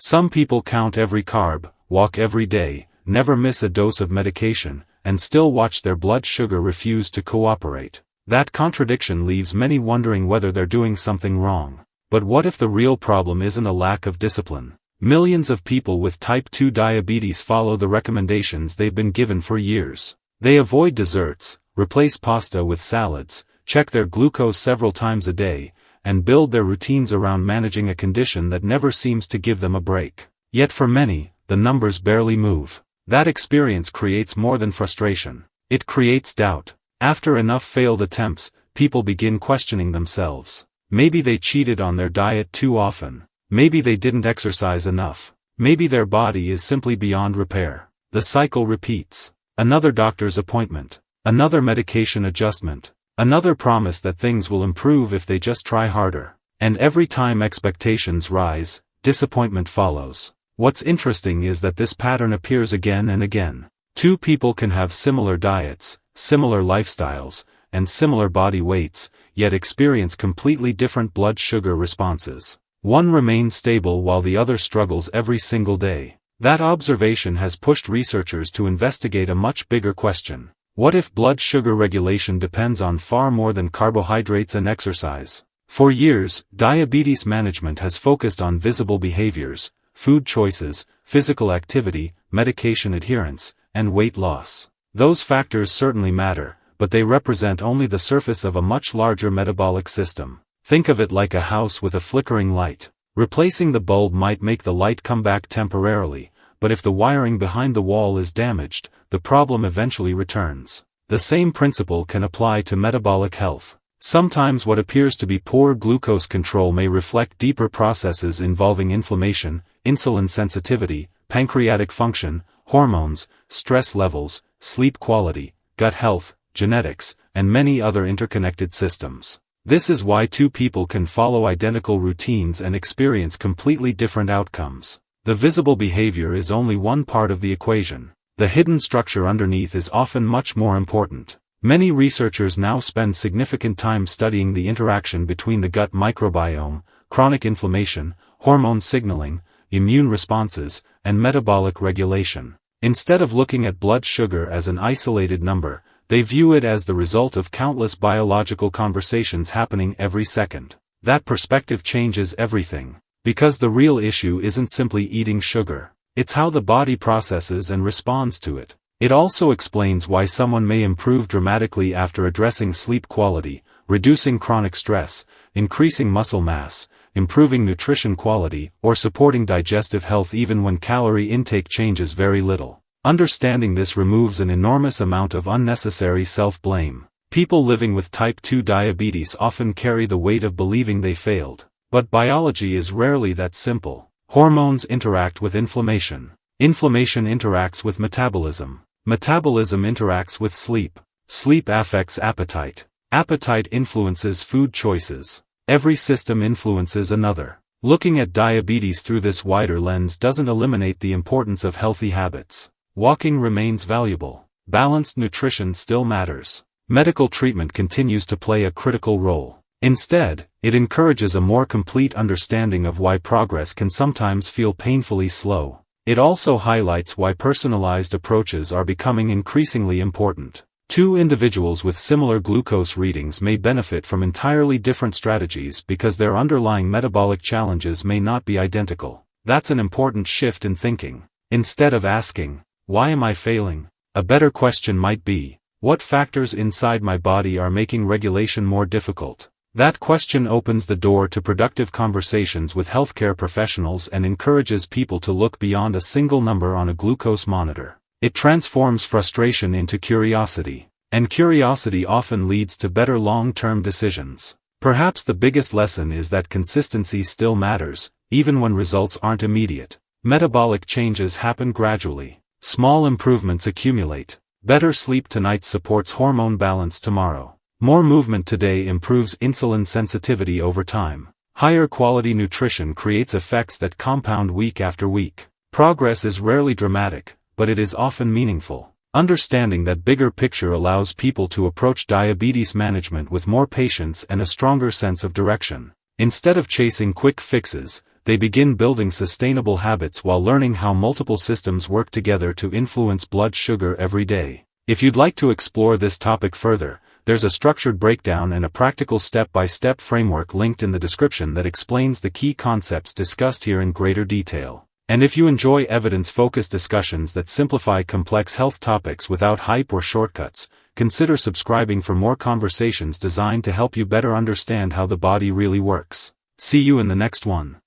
Some people count every carb, walk every day, never miss a dose of medication, and still watch their blood sugar refuse to cooperate. That contradiction leaves many wondering whether they're doing something wrong. But what if the real problem isn't a lack of discipline? Millions of people with type 2 diabetes follow the recommendations they've been given for years. They avoid desserts, replace pasta with salads, check their glucose several times a day, and build their routines around managing a condition that never seems to give them a break. Yet for many, the numbers barely move. That experience creates more than frustration. It creates doubt. After enough failed attempts, people begin questioning themselves. Maybe they cheated on their diet too often. Maybe they didn't exercise enough. Maybe their body is simply beyond repair. The cycle repeats. Another doctor's appointment. Another medication adjustment. Another promise that things will improve if they just try harder. And every time expectations rise, disappointment follows. What's interesting is that this pattern appears again and again. Two people can have similar diets, similar lifestyles, and similar body weights, yet experience completely different blood sugar responses. One remains stable while the other struggles every single day. That observation has pushed researchers to investigate a much bigger question. What if blood sugar regulation depends on far more than carbohydrates and exercise? For years, diabetes management has focused on visible behaviors, food choices, physical activity, medication adherence, and weight loss. Those factors certainly matter, but they represent only the surface of a much larger metabolic system. Think of it like a house with a flickering light. Replacing the bulb might make the light come back temporarily, but if the wiring behind the wall is damaged, the problem eventually returns. The same principle can apply to metabolic health. Sometimes what appears to be poor glucose control may reflect deeper processes involving inflammation, insulin sensitivity, pancreatic function, hormones, stress levels, sleep quality, gut health, genetics, and many other interconnected systems. This is why two people can follow identical routines and experience completely different outcomes. The visible behavior is only one part of the equation. The hidden structure underneath is often much more important. Many researchers now spend significant time studying the interaction between the gut microbiome, chronic inflammation, hormone signaling, immune responses, and metabolic regulation. Instead of looking at blood sugar as an isolated number, they view it as the result of countless biological conversations happening every second. That perspective changes everything. Because the real issue isn't simply eating sugar. It's how the body processes and responds to it. It also explains why someone may improve dramatically after addressing sleep quality, reducing chronic stress, increasing muscle mass, improving nutrition quality, or supporting digestive health even when calorie intake changes very little. Understanding this removes an enormous amount of unnecessary self-blame. People living with type 2 diabetes often carry the weight of believing they failed. But biology is rarely that simple. Hormones interact with inflammation. Inflammation interacts with metabolism. Metabolism interacts with sleep. Sleep affects appetite. Appetite influences food choices. Every system influences another. Looking at diabetes through this wider lens doesn't eliminate the importance of healthy habits. Walking remains valuable. Balanced nutrition still matters. Medical treatment continues to play a critical role. Instead, it encourages a more complete understanding of why progress can sometimes feel painfully slow. It also highlights why personalized approaches are becoming increasingly important. Two individuals with similar glucose readings may benefit from entirely different strategies because their underlying metabolic challenges may not be identical. That's an important shift in thinking. Instead of asking, "Why am I failing?" a better question might be, "What factors inside my body are making regulation more difficult?" That question opens the door to productive conversations with healthcare professionals and encourages people to look beyond a single number on a glucose monitor. It transforms frustration into curiosity. And curiosity often leads to better long-term decisions. Perhaps the biggest lesson is that consistency still matters, even when results aren't immediate. Metabolic changes happen gradually. Small improvements accumulate. Better sleep tonight supports hormone balance tomorrow. More movement today improves insulin sensitivity over time. Higher quality nutrition creates effects that compound week after week. Progress is rarely dramatic, but it is often meaningful. Understanding that bigger picture allows people to approach diabetes management with more patience and a stronger sense of direction. Instead of chasing quick fixes, they begin building sustainable habits while learning how multiple systems work together to influence blood sugar every day. If you'd like to explore this topic further, there's a structured breakdown and a practical step-by-step framework linked in the description that explains the key concepts discussed here in greater detail. And if you enjoy evidence-focused discussions that simplify complex health topics without hype or shortcuts, consider subscribing for more conversations designed to help you better understand how the body really works. See you in the next one.